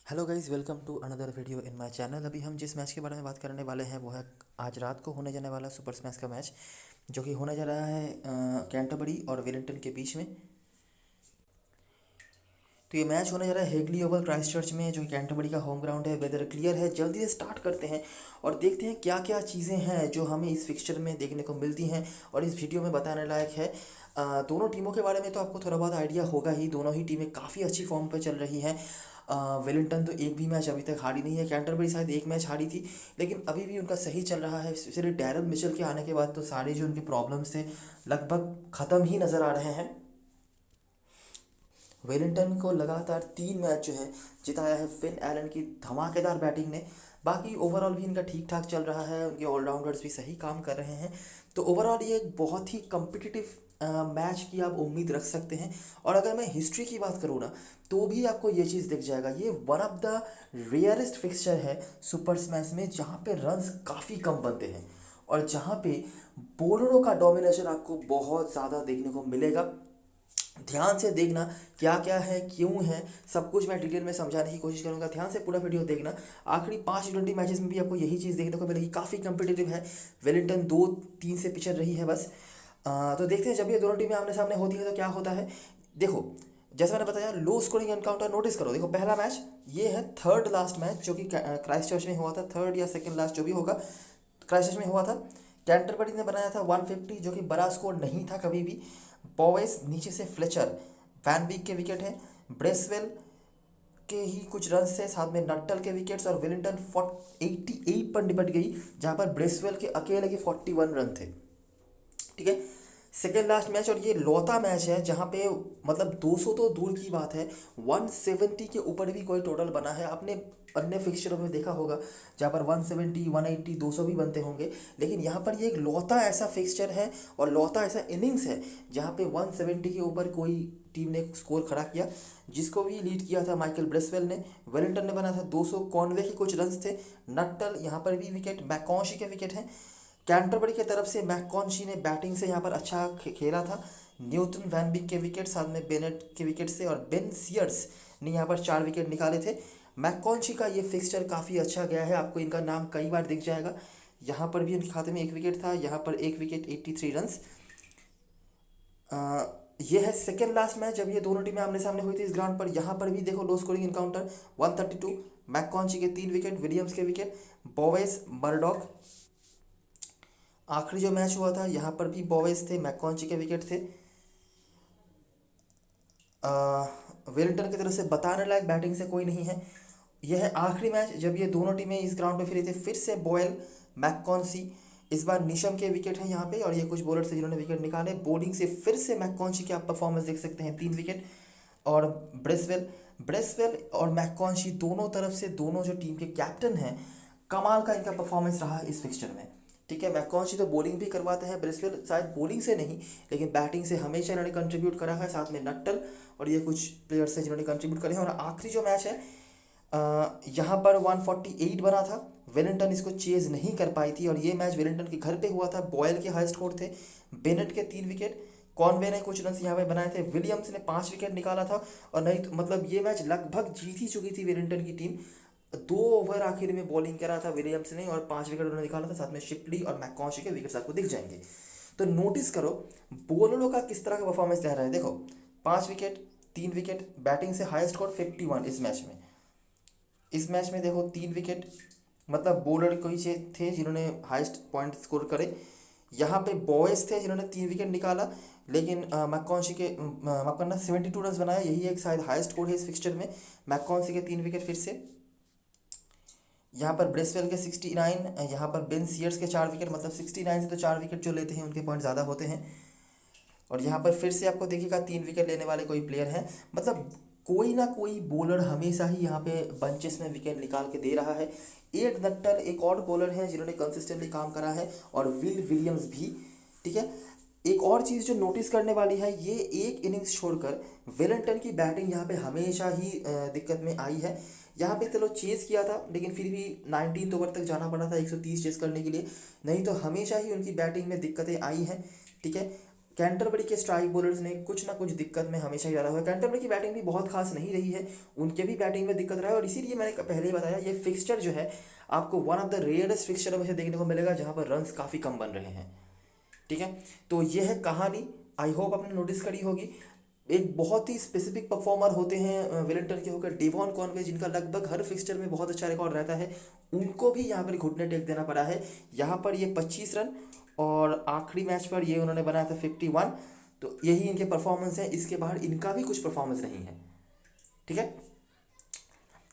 Hello guys, welcome to another video in my channel. अभी हम जिस मैच के बारे में बात करने वाले हैं वो है आज रात को होने जाने वाला सुपर स्मैश का मैच, जो कि होने जा रहा है कैंटरबरी और वेलिंगटन के बीच में। तो ये मैच होने जा रहा है हेगली ओवल क्राइस्टचर्च में, जो कि कैंटरबरी का होम ग्राउंड है। वेदर क्लियर है। जल्दी से स्टार्ट करते हैं और देखते हैं क्या क्या चीज़ें हैं जो हमें इस फिक्सचर में देखने को मिलती हैं और इस वीडियो में बताने लायक है। दोनों टीमों के बारे में तो आपको थोड़ा बहुत आइडिया होगा ही। दोनों ही टीमें काफ़ी अच्छी फॉर्म पर चल रही हैं। वेलिंगटन तो एक भी मैच अभी तक हारी नहीं है। कैंटरबरी शायद एक मैच हारी थी, लेकिन अभी भी उनका सही चल रहा है। सिर्फ डैरल मिचेल के आने के बाद तो सारे जो उनके प्रॉब्लम्स थे लगभग ख़त्म ही नज़र आ रहे हैं। वेलिंगटन को लगातार 3 मैच जो है जिताया है फिन एलन की धमाकेदार बैटिंग ने। बाकी ओवरऑल भी इनका ठीक ठाक चल रहा है, उनके ऑलराउंडर्स भी सही काम कर रहे हैं। तो ओवरऑल ये एक बहुत ही कम्पिटिटिव मैच की आप उम्मीद रख सकते हैं। और अगर मैं हिस्ट्री की बात करूँ ना, तो भी आपको ये चीज़ दिख जाएगा। ये one of the rarest fixture है सुपर स्मैश में जहाँ पे रन्स काफ़ी कम बनते हैं और जहाँ पे बॉलरों का डोमिनेशन आपको बहुत ज़्यादा देखने को मिलेगा। ध्यान से देखना क्या क्या है, क्यों है, सब कुछ मैं डिटेल में समझाने की कोशिश करूंगा। ध्यान से पूरा वीडियो देखना। आखिरी 5 T20 मैचेस में भी आपको यही चीज़ देखने को मिलेगी। काफ़ी कंपिटेटिव है। वेलिंगटन 2-3 से पिछड़ रही है बस। तो देखते हैं जब ये दोनों टीमें आमने सामने होती है तो क्या होता है। देखो, जैसा मैंने बताया, लो स्कोरिंग एनकाउंटर नोटिस करो। देखो, पहला मैच ये है थर्ड लास्ट मैच, जो कि क्राइस्ट चर्च में हुआ था। थर्ड या सेकेंड लास्ट जो भी होगा, क्राइस्ट चर्च में हुआ था। कैंटरबरी ने बनाया था 150, जो कि बड़ा स्कोर नहीं था कभी भी। बॉवेस नीचे से फ्लेचर, वैन बीक के विकेट हैं। ब्रेसवेल के ही कुछ रन थे, साथ में नट्टल के विकेट्स। और विलिंगटन 88 पर निपट गई, जहां पर ब्रेसवेल के अकेले के 41 रन थे। ठीक है, सेकेंड लास्ट मैच और ये लौता मैच है जहाँ पे मतलब 200 तो दूर की बात है, 170 के ऊपर भी कोई टोटल बना है। आपने अन्य फिक्सचरों में देखा होगा जहाँ पर 170, 180, 200 भी बनते होंगे, लेकिन यहाँ पर ये एक लौता ऐसा फिक्सचर है और लौता ऐसा इनिंग्स है जहाँ पे 170 के ऊपर कोई टीम ने स्कोर खड़ा किया, जिसको भी लीड किया था माइकल ब्रेसवेल ने। वेलिंगटन ने बना था 200, कॉनवे के कुछ रन थे। नट्टल यहाँ पर भी विकेट, मैकॉन्शी के विकेट हैं। कैंटरबरी की तरफ से मैककॉन्शी ने बैटिंग से यहाँ पर अच्छा खेला था। न्यूटन वैन बिक के विकेट, साथ में बेनेट के विकेट से, और बेन सीयर्स ने यहाँ पर 4 विकेट निकाले थे। मैककॉन्शी का ये फिक्सचर काफ़ी अच्छा गया है, आपको इनका नाम कई बार दिख जाएगा। यहाँ पर भी इनके खाते में 1 विकेट था, यहाँ पर 1 विकेट, 83 रन्स। ये है सेकेंड लास्ट मैच जब ये दोनों टीमें आमने सामने हुई थी इस ग्राउंड पर। यहाँ पर भी देखो लो स्कोरिंग इनकाउंटर, 132, मैककॉन्ची के 3 विकेट, विलियम्स के विकेट, बॉवेस, मर्डॉक। आखिरी जो मैच हुआ था यहाँ पर भी बॉवेस थे, मैककॉन्ची के विकेट थे। वेलिंगटन की तरफ से बताने लायक बैटिंग से कोई नहीं है। यह है आखिरी मैच जब ये दोनों टीमें इस ग्राउंड पे फिरी थी। फिर से बॉयल, मैककॉन्सी, इस बार निशम के विकेट हैं यहाँ पे, और ये कुछ बॉलर थे जिन्होंने विकेट निकाले। बॉलिंग से फिर से मैककॉन्सी की आप परफॉर्मेंस देख सकते हैं, 3 विकेट। और ब्रेसवेल ब्रेसवेल और मैककॉन्सी दोनों तरफ से, दोनों जो टीम के कैप्टन हैं, कमाल का इनका परफॉर्मेंस रहा इस फिक्सचर में। ठीक है, मैककॉन्सी तो बॉलिंग भी करवाते हैं, ब्रेसवेल शायद बॉलिंग से नहीं लेकिन बैटिंग से हमेशा इन्होंने कंट्रीब्यूट करा है। साथ में नट्टल और ये कुछ प्लेयर्स हैं जिन्होंने कंट्रीब्यूट करे हैं। और आखिरी जो मैच है यहाँ पर 148 बना था। वेलिंगटन इसको चेज नहीं कर पाई थी और ये मैच वेलिंगटन के घर पे हुआ था। बॉयल के हाई स्कोर थे, बेनेट के 3 विकेट, कॉनवे ने कुछ रन यहाँ पे बनाए थे, विलियम्स ने 5 विकेट निकाला था। और नहीं तो मतलब ये मैच लगभग जीत ही चुकी थी वेलिंगटन की टीम। 2 ओवर आखिर में बॉलिंग करा था विलियम्स ने और 5 विकेट उन्होंने निकाला था। साथ में शिपली और मैककॉन्शी के विकेट्स आपको दिख जाएंगे। तो नोटिस करो बॉलरों का किस तरह का परफॉर्मेंस रह रहा है। देखो, 5 विकेट, 3 विकेट, बैटिंग से हाई स्कोर 51 इस मैच में। इस मैच में देखो 3 विकेट, मतलब बॉलर कोई से थे जिन्होंने हाईएस्ट पॉइंट स्कोर करे। यहाँ पे बॉयज थे जिन्होंने 3 विकेट निकाला, लेकिन मैककॉन्सी के माफ करना 72 रन बनाया, यही एक शायद हाईएस्ट स्कोर है इस फिक्सचर में। मैककॉन्सी के 3 विकेट फिर से। यहाँ पर ब्रेसवेल के 69, यहाँ पर बेन सीयर्स के 4 विकेट, मतलब 69 से तो 4 विकेट जो लेते हैं उनके पॉइंट ज़्यादा होते हैं। और यहाँ पर फिर से आपको देखिएगा 3 विकेट लेने वाले कोई प्लेयर हैं, मतलब कोई ना कोई बॉलर हमेशा ही यहाँ पे बंचेस में विकेट निकाल के दे रहा है। एक नट्टल, एक और बॉलर हैं जिन्होंने कंसिस्टेंटली काम करा है, और विल विलियम्स भी। ठीक है, एक और चीज़ जो नोटिस करने वाली है, ये एक इनिंग्स छोड़कर वेलिंगटन की बैटिंग यहाँ पे हमेशा ही दिक्कत में आई है। यहाँ पे चलो चेस किया था, लेकिन फिर भी 19 ओवर तक जाना पड़ा था 130 चेस करने के लिए, नहीं तो हमेशा ही उनकी बैटिंग में दिक्कतें आई हैं। ठीक है, कैंटरबरी के स्ट्राइक बॉलर्स ने कुछ ना कुछ दिक्कत में हमेशा ही डाला हुआ है। कैंटरबरी की बैटिंग भी बहुत खास नहीं रही है, उनके भी बैटिंग में दिक्कत रहा है, और इसीलिए मैंने पहले ही बताया ये फिक्सचर जो है आपको one of the rarest fixture में से देखने को मिलेगा जहाँ पर रन्स काफ़ी कम बन रहे हैं। ठीक है, तो ये है कहानी। आई होप आपने नोटिस करी होगी। एक बहुत ही स्पेसिफिक परफॉर्मर होते हैं वेलिंगटन के होकर डेवॉन कॉनवे, जिनका लगभग हर फिक्सचर में बहुत अच्छा रिकॉर्ड रहता है, उनको भी यहाँ पर घुटने टेक देना पड़ा है। यहाँ पर ये 25 रन, और आखिरी मैच पर ये उन्होंने बनाया था 51। तो यही इनके परफॉर्मेंस है, इसके बाहर इनका भी कुछ परफॉर्मेंस नहीं है। ठीक है,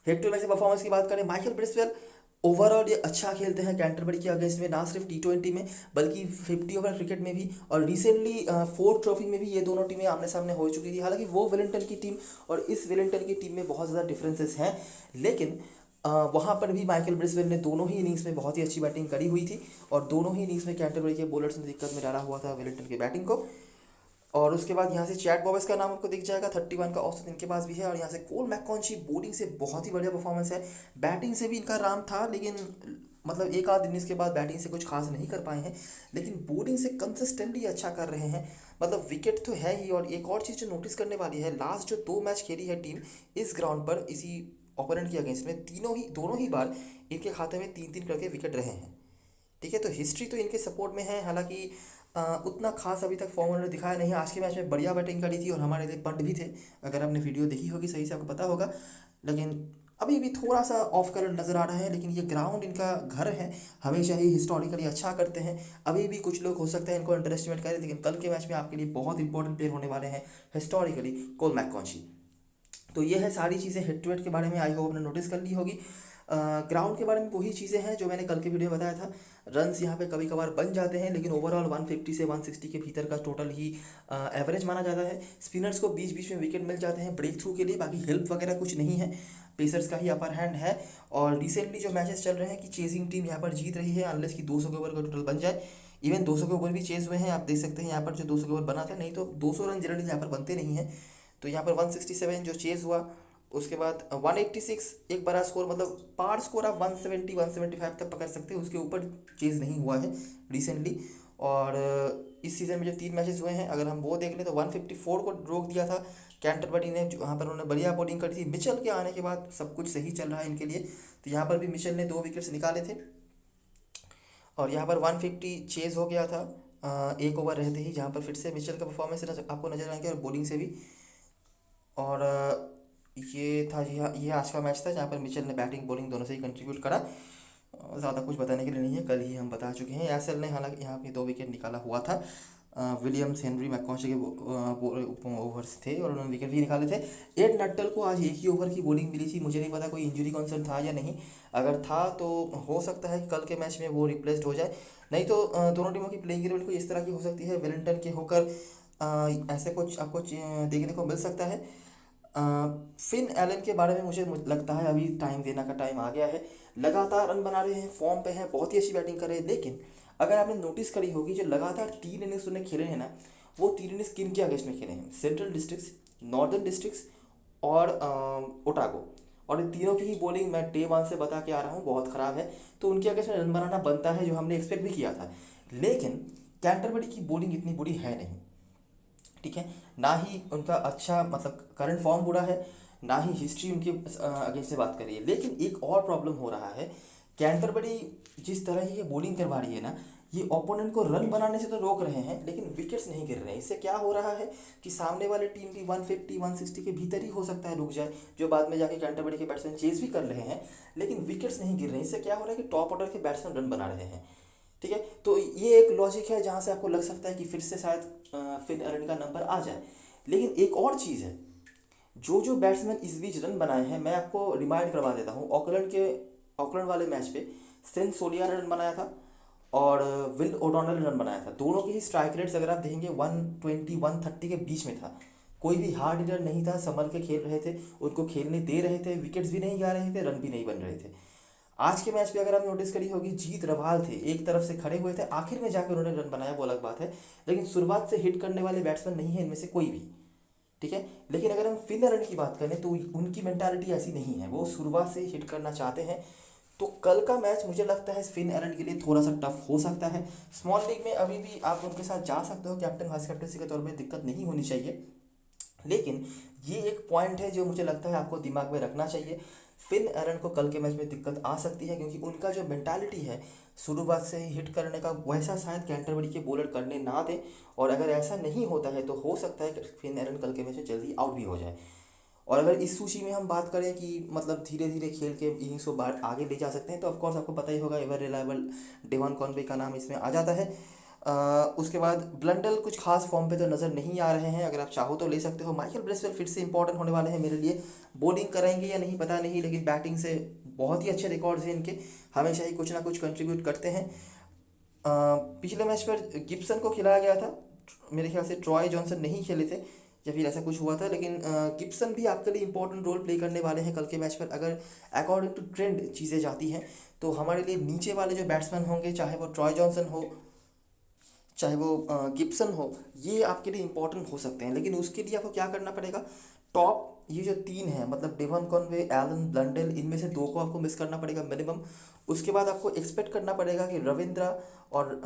हेड टू मैच परफॉर्मेंस की बात करें, माइकल ब्रिस्वेल ओवरऑल ये अच्छा खेलते हैं कैंटरबरी के अगेंस्ट में, ना सिर्फ T20 में बल्कि 50 ओवर क्रिकेट में भी, और रिसेंटली फोर्थ ट्रॉफी में भी ये दोनों टीमें आमने सामने हो चुकी थी। हालांकि वो वेलिंगटन की टीम और इस वेलिंगटन की टीम में बहुत ज़्यादा डिफरेंसेस हैं, लेकिन वहाँ पर भी माइकल ब्रिस्वेल ने दोनों ही इनिंग्स में बहुत ही अच्छी बैटिंग करी हुई थी, और दोनों ही इनिंग्स में कैंटरबरी के बॉलर्स ने दिक्कत में डाला हुआ था वेलिंगटन की बैटिंग को। और उसके बाद यहाँ से चैट बॉबर्स का नाम आपको दिख जाएगा, 31 का औसत इनके पास भी है। और यहाँ से कोल मैककॉन्ची बॉलिंग से बहुत ही बढ़िया परफॉर्मेंस है, बैटिंग से भी इनका राम था, लेकिन मतलब एक आध इनिंग्स के बाद बैटिंग से कुछ खास नहीं कर पाए हैं, लेकिन बॉलिंग से कंसिस्टेंटली अच्छा कर रहे हैं। मतलब विकेट तो है ही, और एक और चीज़ जो नोटिस करने वाली है, लास्ट जो 2 मैच खेली है टीम इस ग्राउंड पर इसी ओपोनेंट के अगेंस्ट में, दोनों ही बार इनके खाते में 3-3 करके विकेट रहे हैं। ठीक है, तो हिस्ट्री तो इनके सपोर्ट में है। हालांकि उतना खास अभी तक फॉर्म उन्होंने दिखाया नहीं। आज के मैच में बढ़िया बैटिंग करी थी और हमारे लिए पंट भी थे, अगर आपने वीडियो देखी होगी सही से आपको पता होगा। लेकिन अभी भी थोड़ा सा ऑफ कलर नज़र आ रहा है, लेकिन ये ग्राउंड इनका घर है, हमेशा ही हिस्टोरिकली अच्छा करते हैं। अभी भी कुछ लोग हो सकते हैं इनको अंडर एस्टिमेट करें, लेकिन कल के मैच में आपके लिए बहुत इंपॉर्टेंट प्लेयर होने वाले हैं हिस्टोरिकली, कोल मैककॉन्ची। तो ये है सारी चीज़ें हेड टू हेड के बारे में, आई होप आपने नोटिस कर ली होगी। ग्राउंड के बारे में वही चीज़ें हैं जो मैंने कल के वीडियो में बताया था। रन्स यहाँ पे कभी कभार बन जाते हैं, लेकिन ओवरऑल 150 से 160 के भीतर का टोटल ही एवरेज माना जाता है। स्पिनर्स को बीच बीच में विकेट मिल जाते हैं ब्रेक थ्रू के लिए, बाकी हेल्प वगैरह कुछ नहीं है, पेसर्स का ही अपर हैंड है। और रिसेंटली जो मैचेस चल रहे हैं कि चेजिंग टीम यहाँ पर जीत रही है, अनलेस कि 200 के ओवर का टोटल बन जाए। इवन 200 के ओवर भी चेज हुए हैं, आप देख सकते हैं यहाँ पर जो 200 के ओवर बना था, नहीं तो 200 रन जनरली यहाँ पर बनते नहीं हैं। तो यहाँ पर 167 जो चेज हुआ, उसके बाद 186 एक बड़ा स्कोर, मतलब पार स्कोर आप 170 175 तक पकड़ सकते हैं, उसके ऊपर चेज नहीं हुआ है रिसेंटली। और इस सीज़न में जो 3 मैचेस हुए हैं, अगर हम वो देख लें तो 154 को रोक दिया था कैंटरबरी ने, वहाँ पर उन्होंने बढ़िया बॉलिंग करी थी। मिचेल के आने के बाद सब कुछ सही चल रहा है इनके लिए, तो यहाँ पर भी मिचेल ने 2 विकेट्स निकाले थे, और यहाँ पर 150 चेज हो गया था एक ओवर रहते ही, जहाँ पर फिर से मिचेल का परफॉर्मेंस आपको नजर आएंगे, और बॉलिंग से भी। और ये था जी, हाँ ये आज का मैच था जहाँ पर मिचेल ने बैटिंग बॉलिंग दोनों से ही कंट्रीब्यूट करा। ज़्यादा कुछ बताने के लिए नहीं है, कल ही हम बता चुके हैं। एसएल ने हालांकि यहाँ पे 2 विकेट निकाला हुआ था, विलियम्स हेनरी मैककॉन्ची के ओवर्स थे और उन्होंने विकेट भी निकाले थे। एड नट्टल को आज एक ही ओवर की बॉलिंग मिली थी, मुझे नहीं पता कोई इंजरी कंसर्न था या नहीं, अगर था तो हो सकता है कि कल के मैच में वो रिप्लेस्ड हो जाए, नहीं तो दोनों टीमों की प्लेइंग इलेवन कोई इस तरह की हो सकती है, वेलिंगटन के होकर ऐसे कुछ आपको देखने को मिल सकता है। फिन एलन के बारे में मुझे लगता है अभी टाइम देने का टाइम आ गया है। लगातार रन बना रहे हैं, फॉर्म पे हैं, बहुत ही अच्छी बैटिंग कर रहे हैं, लेकिन अगर आपने नोटिस करी होगी जो लगातार 3 इनिंग्स उन्हें खेले हैं ना, वो 3 इनिंग्स किन के अगेंस्ट में खेले हैं? सेंट्रल डिस्ट्रिक्ट्स, नॉर्दर्न डिस्ट्रिक्ट्स और ओटागो। और इन तीनों की ही बॉलिंग मैं डे 1 से बता के आ रहा हूँ बहुत ख़राब है, तो उनके अगेंस्ट में रन बनाना बनता है, जो हमने एक्सपेक्ट भी किया था। लेकिन कैंटरबरी की बॉलिंग इतनी बुरी है नहीं, ठीक है, ना ही उनका अच्छा मतलब करंट फॉर्म बुरा है, ना ही हिस्ट्री उनके अगेंस्ट से बात करिए। लेकिन एक और प्रॉब्लम हो रहा है, कैंटरबरी जिस तरह ये बॉलिंग करवा रही है ना, ये ओपोनेंट को रन बनाने से तो रोक रहे हैं, लेकिन विकेट्स नहीं गिर रहे हैं। इससे क्या हो रहा है कि सामने वाले टीम की 150 160 के भीतर ही हो सकता है रुक जाए, जो बाद में जाके कैंटरबरी के बैट्समैन चेज भी कर रहे हैं, लेकिन विकेट्स नहीं गिर रहे हैं। इससे क्या हो रहा है कि टॉप ऑर्डर के बैट्समैन रन बना रहे हैं। ठीक है, तो ये एक लॉजिक है जहाँ से आपको लग सकता है कि फिर से शायद फिन एलन का नंबर आ जाए। लेकिन एक और चीज़ है, जो जो बैट्समैन इस बीच रन बनाए हैं, मैं आपको रिमाइंड करवा देता हूँ। ऑकलैंड वाले मैच पे सेन सोलिया ने रन बनाया था और विल ओडोनल ने रन बनाया था। दोनों के ही स्ट्राइक रेट्स अगर आप देखेंगे 120 130 के बीच में था, कोई भी हार्ड हिटर नहीं था, संभल के खेल रहे थे, उनको खेलने दे रहे थे, विकेट्स भी नहीं जा रहे थे, रन भी नहीं बन रहे थे। आज के मैच पे अगर आप नोटिस करी होगी, जीत रवाल थे, एक तरफ से खड़े हुए थे, आखिर में जाकर उन्होंने रन बनाया, वो अलग बात है, लेकिन शुरुआत से हिट करने वाले बैट्समैन नहीं है इनमें से कोई भी। ठीक है, लेकिन अगर हम फिन एलन की बात करें तो उनकी मेंटालिटी ऐसी नहीं है, वो शुरुआत से हिट करना चाहते हैं। तो कल का मैच मुझे लगता है फिन एलन के लिए थोड़ा सा टफ हो सकता है। स्मॉल लीग में अभी भी आप उनके साथ जा सकते हो, कैप्टन वाइस कैप्टनसी के तौर पे दिक्कत नहीं होनी चाहिए। लेकिन ये एक पॉइंट है जो मुझे लगता है आपको दिमाग में रखना चाहिए। फिन एरन को कल के मैच में दिक्कत आ सकती है, क्योंकि उनका जो मेंटालिटी है शुरुआत से ही हिट करने का, वैसा शायद कैंटरबरी के बॉलर करने ना दें। और अगर ऐसा नहीं होता है तो हो सकता है कि फिन एरन कल के मैच में जल्दी आउट भी हो जाए। और अगर इस सूची में हम बात करें कि मतलब धीरे धीरे खेल के इनिंग्स को बाहर आगे ले जा सकते हैं, तो ऑफकोर्स आपको पता ही होगा एवर रिलायबल डेवन कॉनवे का नाम इसमें आ जाता है। उसके बाद ब्लंडल कुछ खास फॉर्म पे तो नज़र नहीं आ रहे हैं, अगर आप चाहो तो ले सकते हो। माइकल ब्रेसवेल फिर से इंपॉर्टेंट होने वाले हैं मेरे लिए। बॉलिंग करेंगे या नहीं पता नहीं, लेकिन बैटिंग से बहुत ही अच्छे रिकॉर्ड्स हैं इनके, हमेशा ही कुछ ना कुछ कंट्रीब्यूट करते हैं। पिछले मैच पर गिब्सन को खिलाया गया था, मेरे ख्याल से ट्रॉय जॉनसन नहीं खेले थे या फिर ऐसा कुछ हुआ था, लेकिन गिब्सन भी आपके लिए इंपॉर्टेंट रोल प्ले करने वाले हैं कल के मैच पर। अगर अकॉर्डिंग टू ट्रेंड चीज़ें जाती हैं तो हमारे लिए नीचे वाले जो बैट्समैन होंगे, चाहे वो ट्रॉय जॉनसन हो चाहे वो गिब्सन हो, ये आपके लिए इंपॉर्टेंट हो सकते हैं। लेकिन उसके लिए आपको क्या करना पड़ेगा, टॉप ये जो तीन है मतलब डेवन कॉनवे, एलन ब्लंडेल, इनमें से दो को आपको मिस करना पड़ेगा मिनिमम। उसके बाद आपको एक्सपेक्ट करना पड़ेगा कि रविंद्रा और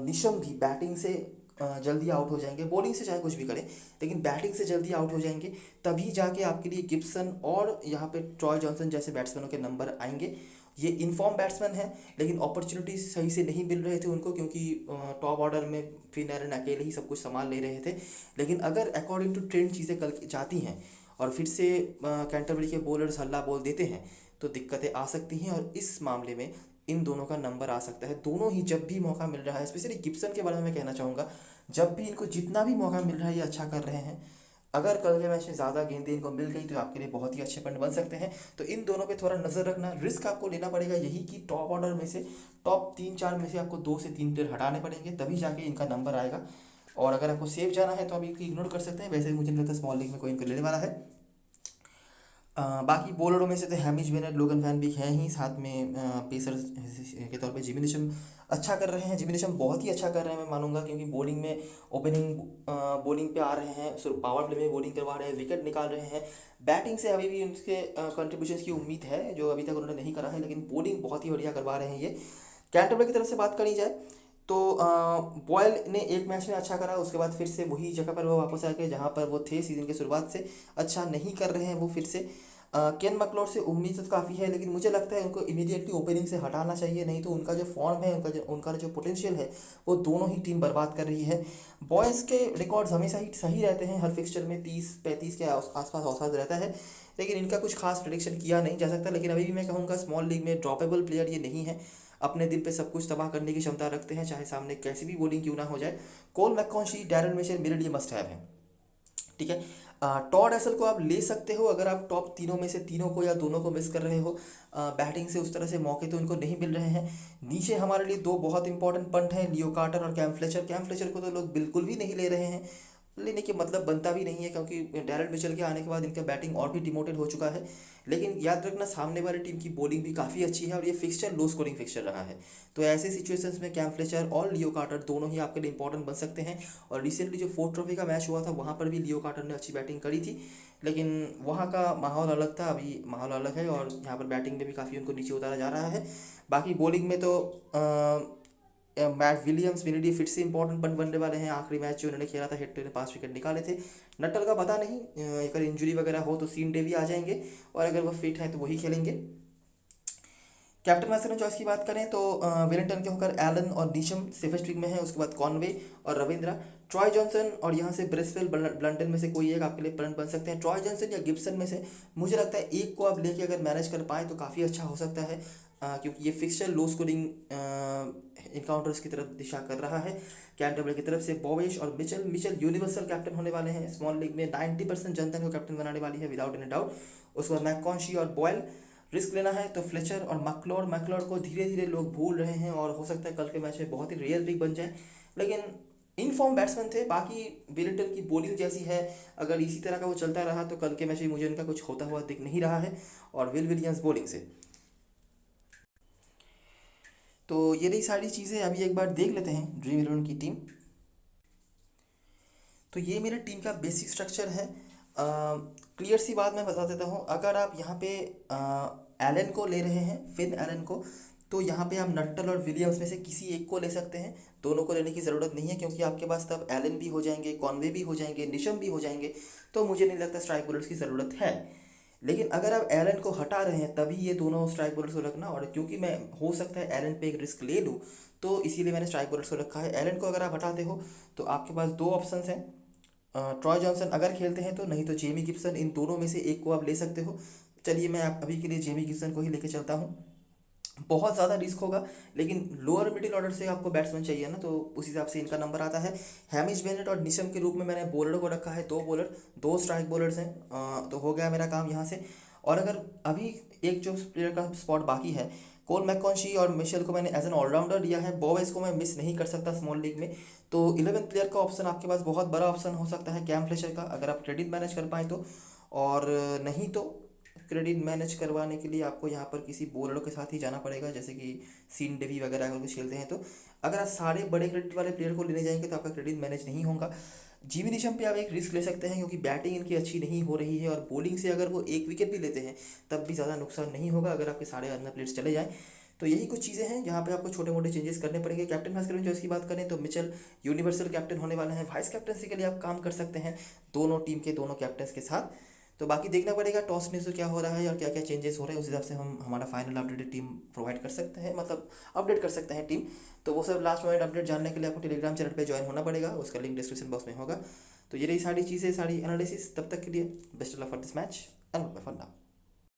निशम भी बैटिंग से जल्दी आउट हो जाएंगे। बॉलिंग से चाहे कुछ भी करें, लेकिन बैटिंग से जल्दी आउट हो जाएंगे, तभी जाके आपके लिए गिब्सन और यहाँ पे ट्रॉय जॉनसन जैसे बैट्समैनों के नंबर आएंगे। ये इनफॉर्म बैट्समैन है, लेकिन अपॉर्चुनिटी सही से नहीं मिल रहे थे उनको, क्योंकि टॉप ऑर्डर में फिन एरन अकेले ही सब कुछ संभाल ले रहे थे। लेकिन अगर अकॉर्डिंग टू ट्रेंड चीज़ें कल जाती हैं और फिर से कैंटरबरी के बॉलर्स हल्ला बोल देते हैं, तो दिक्कतें आ सकती हैं। और इस मामले में इन दोनों का नंबर आ सकता है। दोनों ही जब भी मौका मिल रहा है, स्पेशली गिब्सन के बारे में मैं कहना चाहूँगा, जब भी इनको जितना भी मौका मिल रहा है ये अच्छा कर रहे हैं। अगर कल के मैच में ज़्यादा गेंदें इनको मिल गई तो आपके लिए बहुत ही अच्छे पॉइंट बन सकते हैं। तो इन दोनों पे थोड़ा नज़र रखना। रिस्क आपको लेना पड़ेगा यही कि टॉप ऑर्डर में से, टॉप 3-4 में से आपको 2 से 3 प्लेयर हटाने पड़ेंगे, तभी जाके इनका नंबर आएगा। और अगर आपको सेफ जाना है तो आप इनको इग्नोर कर सकते हैं, वैसे भी मुझे नहीं लगता स्मॉल लीग में कोई इनको लेने वाला है। बाकी बॉलरों में से तो हैमिश बेनेट, लोगन फैन भी हैं ही, साथ में पेसर्स के तौर पे जिमी नेशम अच्छा कर रहे हैं। जिमी नेशम बहुत ही अच्छा कर रहे हैं मैं मानूंगा, क्योंकि बॉलिंग में ओपनिंग बॉलिंग पे आ रहे हैं, सिर्फ पावर प्ले में बॉलिंग करवा रहे हैं, विकेट निकाल रहे हैं। बैटिंग से अभी भी उनके कंट्रीब्यूशन की उम्मीद है जो अभी तक उन्होंने नहीं करा है, लेकिन बॉलिंग बहुत ही बढ़िया करवा रहे हैं ये। कैंटरबरी की तरफ से बात करी जाए तो बॉयल ने एक मैच में अच्छा करा, उसके बाद फिर से वही जगह पर वो वापस आ गए जहाँ पर वो थे सीजन की शुरुआत से। अच्छा नहीं कर रहे हैं वो फिर से। केन मैकलोड से उम्मीद तो काफ़ी है, लेकिन मुझे लगता है उनको इमीडिएटली ओपनिंग से हटाना चाहिए, नहीं तो उनका जो फॉर्म है, उनका जो पोटेंशियल है, वो दोनों ही टीम बर्बाद कर रही है। बॉयज़ के रिकॉर्ड्स हमेशा ही सही रहते हैं, हर फिक्सचर में 30-35 के आसपास औसत रहता है, लेकिन इनका कुछ खास प्रेडिक्शन किया नहीं जा सकता। लेकिन अभी भी मैं कहूँगा स्मॉल लीग में ड्रॉपेबल प्लेयर ये नहीं है, अपने दिल पे सब कुछ तबाह करने की क्षमता रखते हैं, चाहे सामने कैसी भी बॉलिंग क्यों ना हो जाए। कोल मैककॉन्शी, डैरन मिचेल मेरे लिए मस्ट हैव है। ठीक है। टॉड एसल को आप ले सकते हो अगर आप टॉप तीनों में से तीनों को या दोनों को मिस कर रहे हो। बैटिंग से उस तरह से मौके तो इनको नहीं मिल रहे हैं। नीचे हमारे लिए दो बहुत इंपॉर्टेंट पंट हैं, लियो कार्टर और कैम फ्लेचर। कैम फ्लेचर को तो लोग बिल्कुल भी नहीं ले रहे हैं, लेने के मतलब बनता भी नहीं है, क्योंकि डैरेल मिचेल के आने के बाद इनका बैटिंग और भी डिमोटेड हो चुका है। लेकिन याद रखना सामने वाली टीम की बॉलिंग भी काफ़ी अच्छी है और ये फिक्सचर लो स्कोरिंग फिक्सचर रहा है। तो ऐसे सिचुएशंस में कैम फ्लेचर और लियो कार्टर दोनों ही आपके लिए इंपॉर्टेंट बन सकते हैं। और रिसेंटली जो फोर्थ ट्रॉफी का मैच हुआ था वहाँ पर भी लियो कार्टर ने अच्छी बैटिंग करी थी, लेकिन वहाँ का माहौल अलग था, अभी माहौल अलग है और यहाँ पर बैटिंग में भी काफ़ी उनको नीचे उतारा जा रहा है। बाकी बॉलिंग में तो मैट विलियम्स मेरे लिए फिर से इंपॉर्टेंट पॉइंट बनने वाले हैं। आखिरी मैच जो उन्होंने खेला था हेड टू ने 5 विकेट निकाले थे। नटल का पता नहीं, अगर इंजरी वगैरह हो तो सीन डे भी आ जाएंगे, और अगर वो फिट है तो वही खेलेंगे। कैप्टन वाइस कैप्टन चॉइस की बात करें तो वेलिंगटन के होकर एलन और नीशम सेफेस्ट पिक में है, उसके बाद कॉनवे और रविंद्रा। ट्रॉय जॉनसन और यहाँ से ब्रेसवेल ब्लंटन में से कोई एक आपके लिए प्लंट बन सकते हैं। ट्रॉय जॉनसन या गिब्सन में से मुझे लगता है एक को आप लेके अगर मैनेज कर पाए तो काफ़ी अच्छा हो सकता है, क्योंकि ये फिक्सचर लो स्कोरिंग इनकाउंटर्स की तरफ दिशा कर रहा है। कैंटरबरी की तरफ से बॉवेश और मिचेल मिचेल यूनिवर्सल कैप्टन होने वाले हैं। स्मॉल लीग में 90% जनता को कैप्टन बनाने वाली है विदाउट एनी डाउट। उसके बाद मैककॉन्शी और बॉयल। रिस्क लेना है तो फ्लेचर और मैकलॉड को धीरे धीरे लोग भूल रहे हैं, और हो सकता है कल के मैच में बहुत ही रेयर पिक बन जाए, लेकिन इन फॉर्म बैट्समैन थे। बाकी विलिंगटन की बॉलिंग जैसी है, अगर इसी तरह का वो चलता रहा तो कल के मैच में मुझे उनका कुछ होता हुआ दिख नहीं रहा है। और विल विलियम्स बॉलिंग से, तो ये रही सारी चीज़ें। अभी एक बार देख लेते हैं ड्रीम 11 की टीम। तो ये मेरे टीम का बेसिक स्ट्रक्चर है। क्लियर सी बात मैं बता देता हूँ, अगर आप यहाँ पे एलन को ले रहे हैं, फिन एलन को, तो यहाँ पे आप नट्टल और विलियम्स में से किसी एक को ले सकते हैं। दोनों को लेने की ज़रूरत नहीं है, क्योंकि आपके पास तब एलन भी हो जाएंगे, कॉनवे भी हो जाएंगे, निशम भी हो जाएंगे, तो मुझे नहीं लगता स्ट्राइक बॉलर्स की ज़रूरत है। लेकिन अगर आप एलन को हटा रहे हैं तभी ये दोनों स्ट्राइक बॉलर्स को रखना, और क्योंकि मैं हो सकता है एलन पे एक रिस्क ले लूँ, तो इसीलिए मैंने स्ट्राइक बॉलर्स को रखा है। एलन को अगर आप हटाते हो तो आपके पास दो ऑप्शन हैं, ट्रॉय जॉनसन अगर खेलते हैं तो, नहीं तो जेमी गिब्सन, इन दोनों में से एक को आप ले सकते हो। चलिए मैं आप अभी के लिए जेमी गिब्सन को ही लेके चलता हूँ। बहुत ज़्यादा रिस्क होगा, लेकिन लोअर मिडिल ऑर्डर से आपको बैट्समैन चाहिए ना, तो उस हिसाब से इनका नंबर आता है। हैमिश बेनेट और निशम के रूप में मैंने बॉलर को रखा है, दो बॉलर, दो स्ट्राइक बॉलर्स हैं, तो हो गया मेरा काम यहाँ से। और अगर अभी एक जो प्लेयर का स्पॉट बाकी है, कोल मैकॉन्शी और मिशेल को मैंने एज एन ऑलराउंडर लिया है, बॉवेज को मैं मिस नहीं कर सकता स्मॉल लीग में, तो 11 प्लेयर का ऑप्शन आपके पास बहुत बड़ा ऑप्शन हो सकता है कैम फ्लेचर का, अगर आप क्रेडिट मैनेज कर पाएँ तो। और नहीं तो क्रेडिट मैनेज करवाने के लिए आपको यहाँ पर किसी बॉलर के साथ ही जाना पड़ेगा, जैसे कि सीन डेवी वगैरह अगर कुछ खेलते हैं तो। अगर आप सारे बड़े क्रेडिट वाले प्लेयर को लेने जाएंगे तो आपका क्रेडिट मैनेज नहीं होगा। जीवी निशम पे आप एक रिस्क ले सकते हैं, क्योंकि बैटिंग इनकी अच्छी नहीं हो रही है, और बॉलिंग से अगर वो एक विकेट भी लेते हैं तब भी ज़्यादा नुकसान नहीं होगा अगर आपके सारे अन्य प्लेयर्स चले जाएँ। तो यही कुछ चीज़ें हैं जहाँ पे आपको छोटे मोटे चेंजेस करने पड़ेंगे। कैप्टन वाइस कैप्टन चॉइस की बात करें तो मिचेल यूनिवर्सल कैप्टन होने वाले हैं, वाइस कैप्टनसी के लिए आप काम कर सकते हैं दोनों टीम के दोनों कैप्टन्स के साथ। तो बाकी देखना पड़ेगा टॉस में से क्या हो रहा है और क्या क्या चेंजेस हो रहे हैं, उस हिसाब से हम हमारा फाइनल अपडेटेड टीम प्रोवाइड कर सकते हैं, मतलब अपडेट कर सकते हैं टीम। तो वो सब लास्ट मोमेंट अपडेट जानने के लिए आपको टेलीग्राम चैनल पे ज्वाइन होना पड़ेगा, उसका लिंक डिस्क्रिप्शन बॉक्स में होगा। तो ये रही सारी चीज़ें, सारी एनालिसिस। तब तक के लिए best of luck for this match and for now.